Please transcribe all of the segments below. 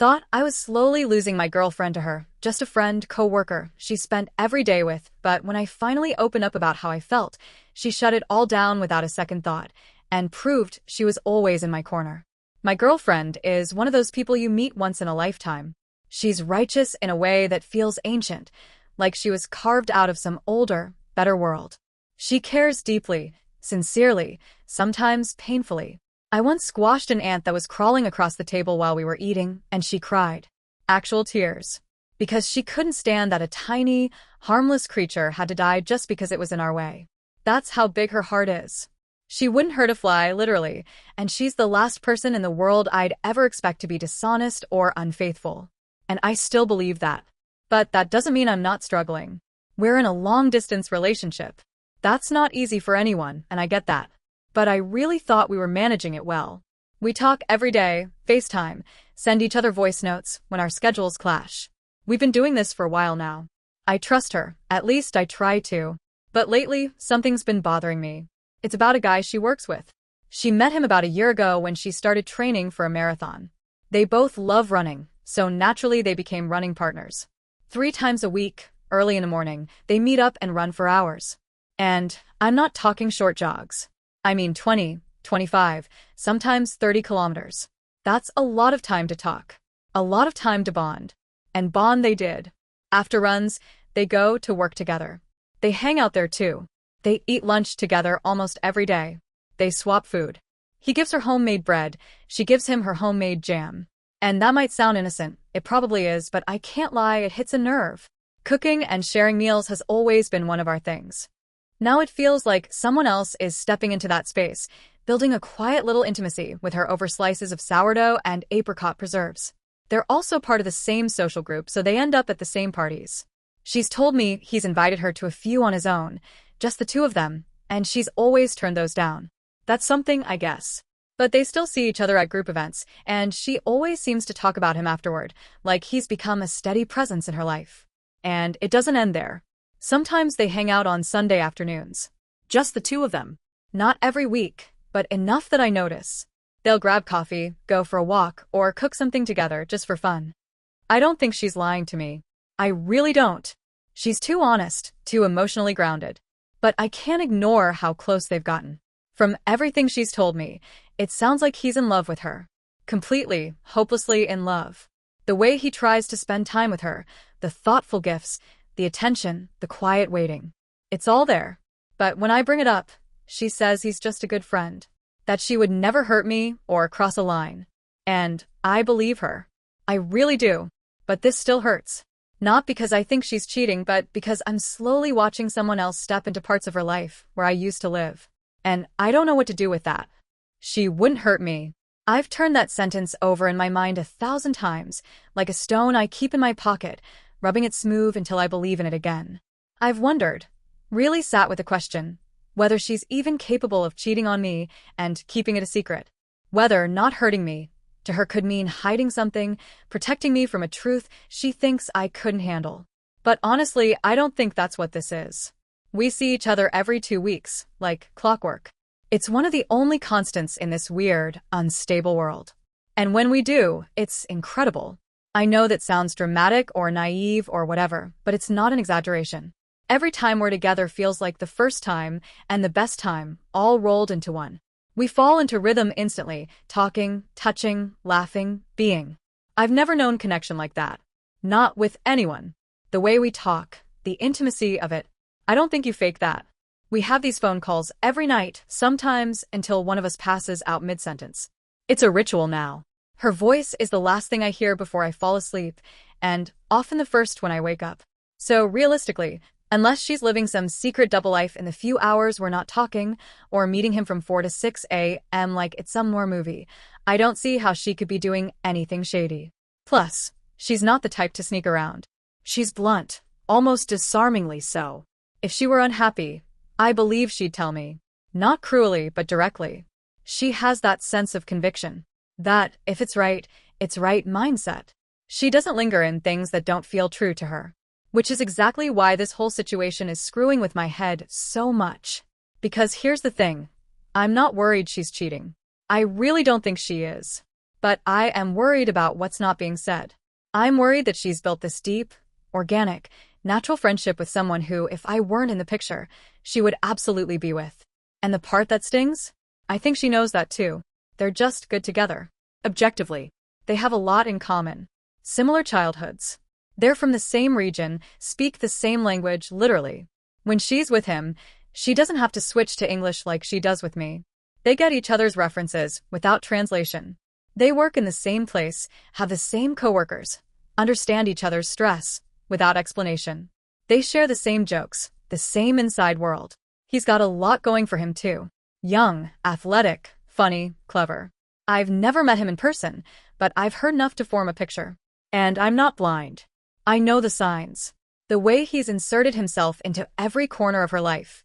Thought I was slowly losing my girlfriend to her, just a friend, coworker she spent every day with, but when I finally opened up about how I felt, she shut it all down without a second thought, and proved she was always in my corner. My girlfriend is one of those people you meet once in a lifetime. She's righteous in a way that feels ancient, like she was carved out of some older, better world. She cares deeply, sincerely, sometimes painfully. I once squashed an ant that was crawling across the table while we were eating, and she cried. Actual tears. Because she couldn't stand that a tiny, harmless creature had to die just because it was in our way. That's how big her heart is. She wouldn't hurt a fly, literally, and she's the last person in the world I'd ever expect to be dishonest or unfaithful. And I still believe that. But that doesn't mean I'm not struggling. We're in a long-distance relationship. That's not easy for anyone, and I get that. But I really thought we were managing it well. We talk every day, FaceTime, send each other voice notes when our schedules clash. We've been doing this for a while now. I trust her, at least I try to. But lately, something's been bothering me. It's about a guy she works with. She met him about a year ago when she started training for a marathon. They both love running, so naturally they became running partners. 3 times a week, early in the morning, they meet up and run for hours. And I'm not talking short jogs. I mean 20, 25, sometimes 30 kilometers. That's a lot of time to talk. A lot of time to bond. And bond they did. After runs, they go to work together. They hang out there too. They eat lunch together almost every day. They swap food. He gives her homemade bread, she gives him her homemade jam. And that might sound innocent, it probably is, but I can't lie, it hits a nerve. Cooking and sharing meals has always been one of our things. Now it feels like someone else is stepping into that space, building a quiet little intimacy with her over slices of sourdough and apricot preserves. They're also part of the same social group, so they end up at the same parties. She's told me he's invited her to a few on his own, just the two of them, and she's always turned those down. That's something, I guess. But they still see each other at group events, and she always seems to talk about him afterward, like he's become a steady presence in her life. And it doesn't end there. Sometimes they hang out on Sunday afternoons. Just the two of them. Not every week, but enough that I notice. They'll grab coffee, go for a walk, or cook something together just for fun. I don't think she's lying to me. I really don't. She's too honest, too emotionally grounded. But I can't ignore how close they've gotten. From everything she's told me, it sounds like he's in love with her. Completely, hopelessly in love. The way he tries to spend time with her, the thoughtful gifts, the attention, the quiet waiting. It's all there. But when I bring it up, she says he's just a good friend. That she would never hurt me or cross a line. And I believe her. I really do. But this still hurts. Not because I think she's cheating, but because I'm slowly watching someone else step into parts of her life where I used to live. And I don't know what to do with that. She wouldn't hurt me. I've turned that sentence over in my mind 1,000 times, like a stone I keep in my pocket, rubbing it smooth until I believe in it again. I've wondered, really sat with the question, whether she's even capable of cheating on me and keeping it a secret. Whether not hurting me to her could mean hiding something, protecting me from a truth she thinks I couldn't handle. But honestly, I don't think that's what this is. We see each other every 2 weeks, like clockwork. It's one of the only constants in this weird, unstable world. And when we do, it's incredible. I know that sounds dramatic or naive or whatever, but it's not an exaggeration. Every time we're together feels like the first time and the best time, all rolled into one. We fall into rhythm instantly, talking, touching, laughing, being. I've never known connection like that. Not with anyone. The way we talk, the intimacy of it. I don't think you fake that. We have these phone calls every night, sometimes until one of us passes out mid-sentence. It's a ritual now. Her voice is the last thing I hear before I fall asleep, and often the first when I wake up. So realistically, unless she's living some secret double life in the few hours we're not talking, or meeting him from 4 to 6 a.m. like it's some more movie, I don't see how she could be doing anything shady. Plus, she's not the type to sneak around. She's blunt, almost disarmingly so. If she were unhappy, I believe she'd tell me. Not cruelly, but directly. She has that sense of conviction. That, if it's right mindset. She doesn't linger in things that don't feel true to her. Which is exactly why this whole situation is screwing with my head so much. Because here's the thing. I'm not worried she's cheating. I really don't think she is. But I am worried about what's not being said. I'm worried that she's built this deep, organic, natural friendship with someone who, if I weren't in the picture, she would absolutely be with. And the part that stings? I think she knows that too. They're just good together. Objectively, they have a lot in common. Similar childhoods. They're from the same region, speak the same language, literally. When she's with him, she doesn't have to switch to English like she does with me. They get each other's references without translation. They work in the same place, have the same coworkers, understand each other's stress without explanation. They share the same jokes, the same inside world. He's got a lot going for him too. Young, athletic, funny, clever. I've never met him in person, but I've heard enough to form a picture. And I'm not blind. I know the signs. The way he's inserted himself into every corner of her life,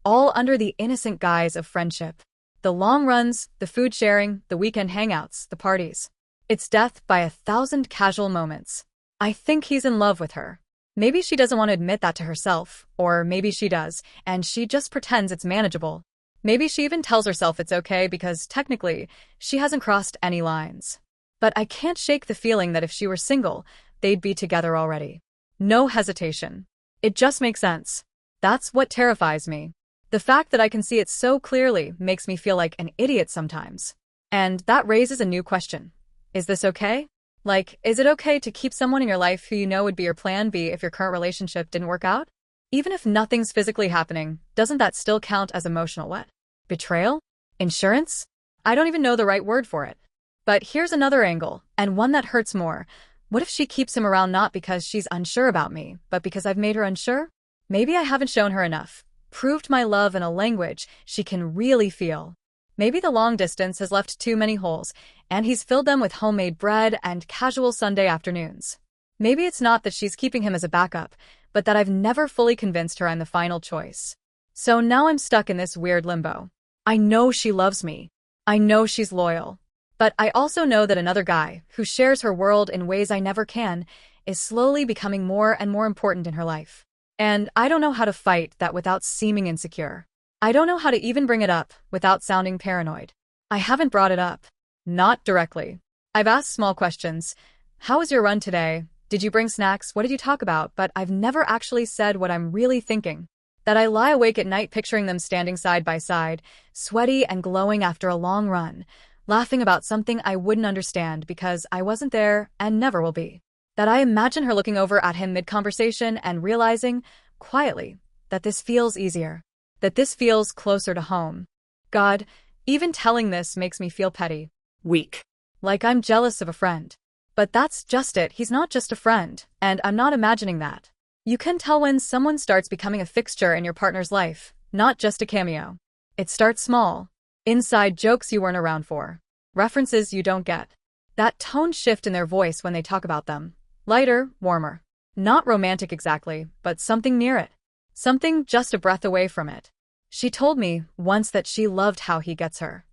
all under the innocent guise of friendship. The long runs, the food sharing, the weekend hangouts, the parties. It's death by 1,000 casual moments. I think he's in love with her. Maybe she doesn't want to admit that to herself, or maybe she does, and she just pretends it's manageable. Maybe she even tells herself it's okay because, technically, she hasn't crossed any lines. But I can't shake the feeling that if she were single, they'd be together already. No hesitation. It just makes sense. That's what terrifies me. The fact that I can see it so clearly makes me feel like an idiot sometimes. And that raises a new question. Is this okay? Like, is it okay to keep someone in your life who you know would be your plan B if your current relationship didn't work out? Even if nothing's physically happening, doesn't that still count as emotional what? Betrayal? Insurance? I don't even know the right word for it. But here's another angle, and one that hurts more. What if she keeps him around not because she's unsure about me, but because I've made her unsure? Maybe I haven't shown her enough, proved my love in a language she can really feel. Maybe the long distance has left too many holes, and he's filled them with homemade bread and casual Sunday afternoons. Maybe it's not that she's keeping him as a backup, but that I've never fully convinced her I'm the final choice. So now I'm stuck in this weird limbo. I know she loves me. I know she's loyal. But I also know that another guy, who shares her world in ways I never can, is slowly becoming more and more important in her life. And I don't know how to fight that without seeming insecure. I don't know how to even bring it up without sounding paranoid. I haven't brought it up. Not directly. I've asked small questions. How was your run today? Did you bring snacks? What did you talk about? But I've never actually said what I'm really thinking. That I lie awake at night picturing them standing side by side, sweaty and glowing after a long run, laughing about something I wouldn't understand because I wasn't there and never will be. That I imagine her looking over at him mid-conversation and realizing, quietly, that this feels easier. That this feels closer to home. God, even telling this makes me feel petty. Weak. Like I'm jealous of a friend. But that's just it, he's not just a friend, and I'm not imagining that. You can tell when someone starts becoming a fixture in your partner's life, not just a cameo. It starts small. Inside jokes you weren't around for. References you don't get. That tone shift in their voice when they talk about them. Lighter, warmer. Not romantic exactly, but something near it. Something just a breath away from it. She told me once that she loved how he gets her.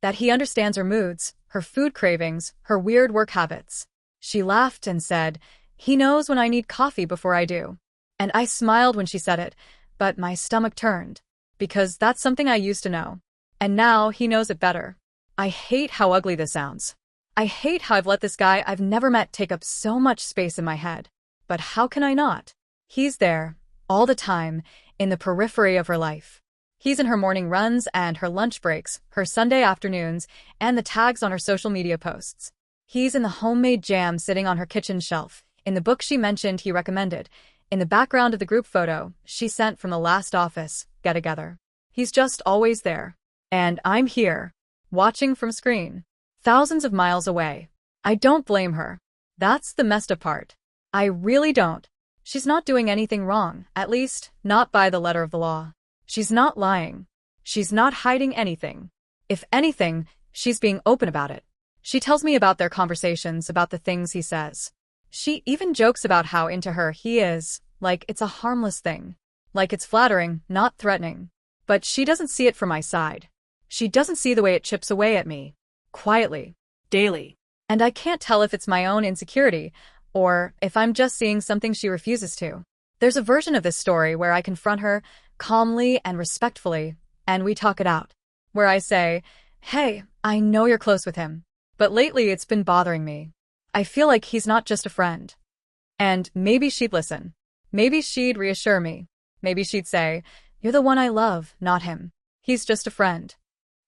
That he understands her moods, her food cravings, her weird work habits. She laughed and said, he knows when I need coffee before I do. And I smiled when she said it, but my stomach turned. Because that's something I used to know. And now he knows it better. I hate how ugly this sounds. I hate how I've let this guy I've never met take up so much space in my head. But how can I not? He's there, all the time, in the periphery of her life. He's in her morning runs and her lunch breaks, her Sunday afternoons, and the tags on her social media posts. He's in the homemade jam sitting on her kitchen shelf, in the book she mentioned he recommended, in the background of the group photo she sent from the last office get-together. He's just always there. And I'm here, watching from screen, thousands of miles away. I don't blame her. That's the messed up part. I really don't. She's not doing anything wrong, at least, not by the letter of the law. She's not lying. She's not hiding anything. If anything, she's being open about it. She tells me about their conversations, about the things he says. She even jokes about how into her he is, like it's a harmless thing. Like it's flattering, not threatening. But she doesn't see it from my side. She doesn't see the way it chips away at me. Quietly. Daily. And I can't tell if it's my own insecurity, or if I'm just seeing something she refuses to. There's a version of this story where I confront her, calmly and respectfully, and we talk it out. Where I say, hey, I know you're close with him. But lately it's been bothering me. I feel like he's not just a friend. And maybe she'd listen. Maybe she'd reassure me. Maybe she'd say, "You're the one I love, not him. He's just a friend."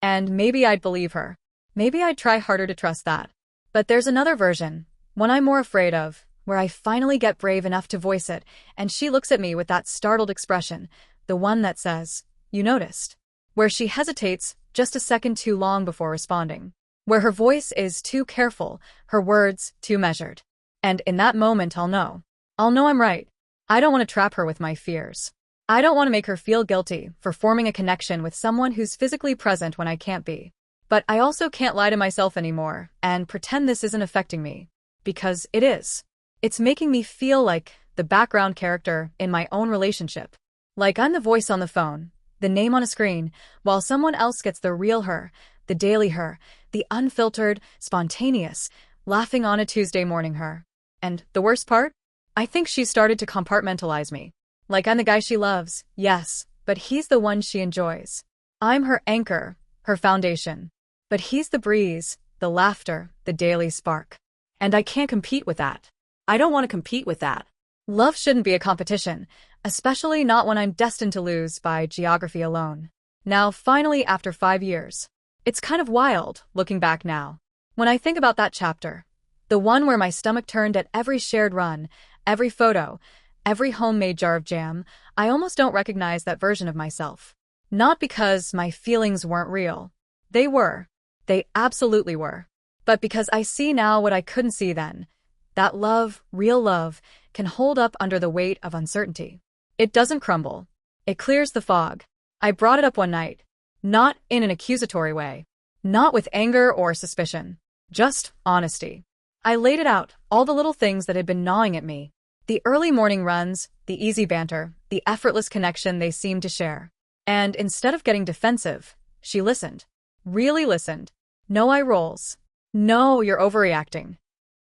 And maybe I'd believe her. Maybe I'd try harder to trust that. But there's another version, one I'm more afraid of, where I finally get brave enough to voice it, and she looks at me with that startled expression, the one that says, "You noticed?" Where she hesitates just a second too long before responding. Where her voice is too careful, her words too measured. And in that moment I'll know. I'll know I'm right. I don't want to trap her with my fears. I don't want to make her feel guilty for forming a connection with someone who's physically present when I can't be. But I also can't lie to myself anymore and pretend this isn't affecting me. Because it is. It's making me feel like the background character in my own relationship. Like I'm the voice on the phone, the name on a screen, while someone else gets the real her, the daily her, the unfiltered, spontaneous, laughing on a Tuesday morning her. And the worst part? I think she's started to compartmentalize me. Like I'm the guy she loves, yes, but he's the one she enjoys. I'm her anchor, her foundation. But he's the breeze, the laughter, the daily spark. And I can't compete with that. I don't want to compete with that. Love shouldn't be a competition, especially not when I'm destined to lose by geography alone. Now, finally, after 5 years. It's kind of wild, looking back now. When I think about that chapter, the one where my stomach turned at every shared run, every photo, every homemade jar of jam, I almost don't recognize that version of myself. Not because my feelings weren't real. They were. They absolutely were. But because I see now what I couldn't see then. That love, real love, can hold up under the weight of uncertainty. It doesn't crumble. It clears the fog. I brought it up one night. Not in an accusatory way. Not with anger or suspicion. Just honesty. I laid it out, all the little things that had been gnawing at me. The early morning runs, the easy banter, the effortless connection they seemed to share. And instead of getting defensive, she listened. Really listened. No eye rolls. No, you're overreacting.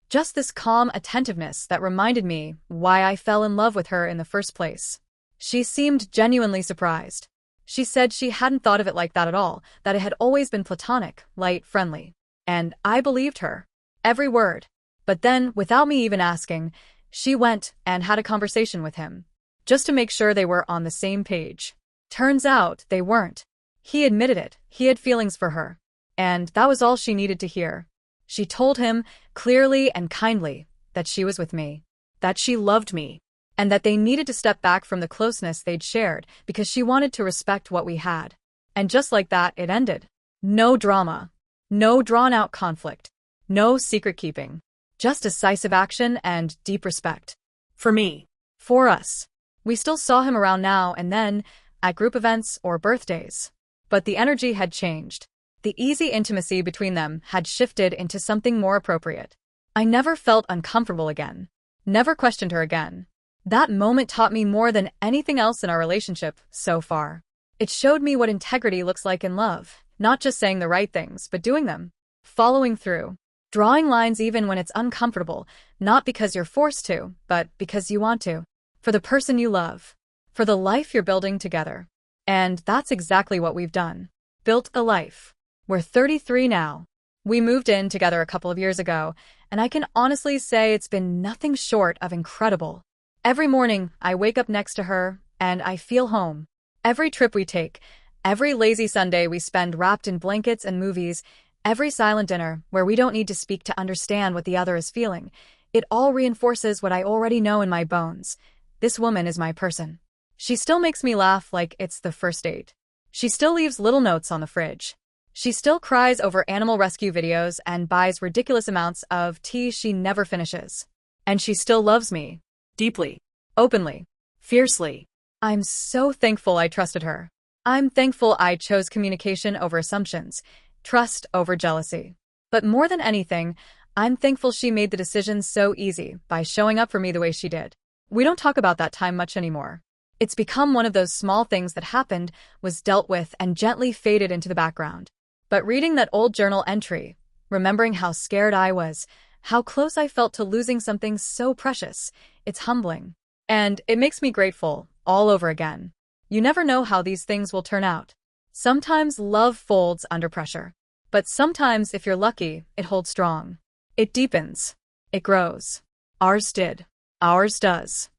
Just this calm attentiveness that reminded me why I fell in love with her in the first place. She seemed genuinely surprised. She said she hadn't thought of it like that at all, that it had always been platonic, light, friendly. And I believed her. Every word. But then, without me even asking, she went and had a conversation with him. Just to make sure they were on the same page. Turns out they weren't. He admitted it. He had feelings for her. And that was all she needed to hear. She told him, clearly and kindly, that she was with me. That she loved me. And that they needed to step back from the closeness they'd shared because she wanted to respect what we had. And just like that, it ended. No drama. No drawn-out conflict. No secret-keeping. Just decisive action and deep respect. For me. For us. We still saw him around now and then, at group events or birthdays. But the energy had changed. The easy intimacy between them had shifted into something more appropriate. I never felt uncomfortable again. Never questioned her again. That moment taught me more than anything else in our relationship so far. It showed me what integrity looks like in love, not just saying the right things, but doing them. Following through. Drawing lines even when it's uncomfortable, not because you're forced to, but because you want to. For the person you love. For the life you're building together. And that's exactly what we've done. Built a life. We're 33 now. We moved in together a couple of years ago, and I can honestly say it's been nothing short of incredible. Every morning, I wake up next to her, and I feel home. Every trip we take, every lazy Sunday we spend wrapped in blankets and movies, every silent dinner where we don't need to speak to understand what the other is feeling, it all reinforces what I already know in my bones. This woman is my person. She still makes me laugh like it's the first date. She still leaves little notes on the fridge. She still cries over animal rescue videos and buys ridiculous amounts of tea she never finishes. And she still loves me. Deeply. Openly. Fiercely. I'm so thankful I trusted her. I'm thankful I chose communication over assumptions, trust over jealousy. But more than anything, I'm thankful she made the decision so easy by showing up for me the way she did. We don't talk about that time much anymore. It's become one of those small things that happened, was dealt with, and gently faded into the background. But reading that old journal entry, remembering how scared I was, how close I felt to losing something so precious, it's humbling. And it makes me grateful, all over again. You never know how these things will turn out. Sometimes love folds under pressure. But sometimes, if you're lucky, it holds strong. It deepens. It grows. Ours did. Ours does.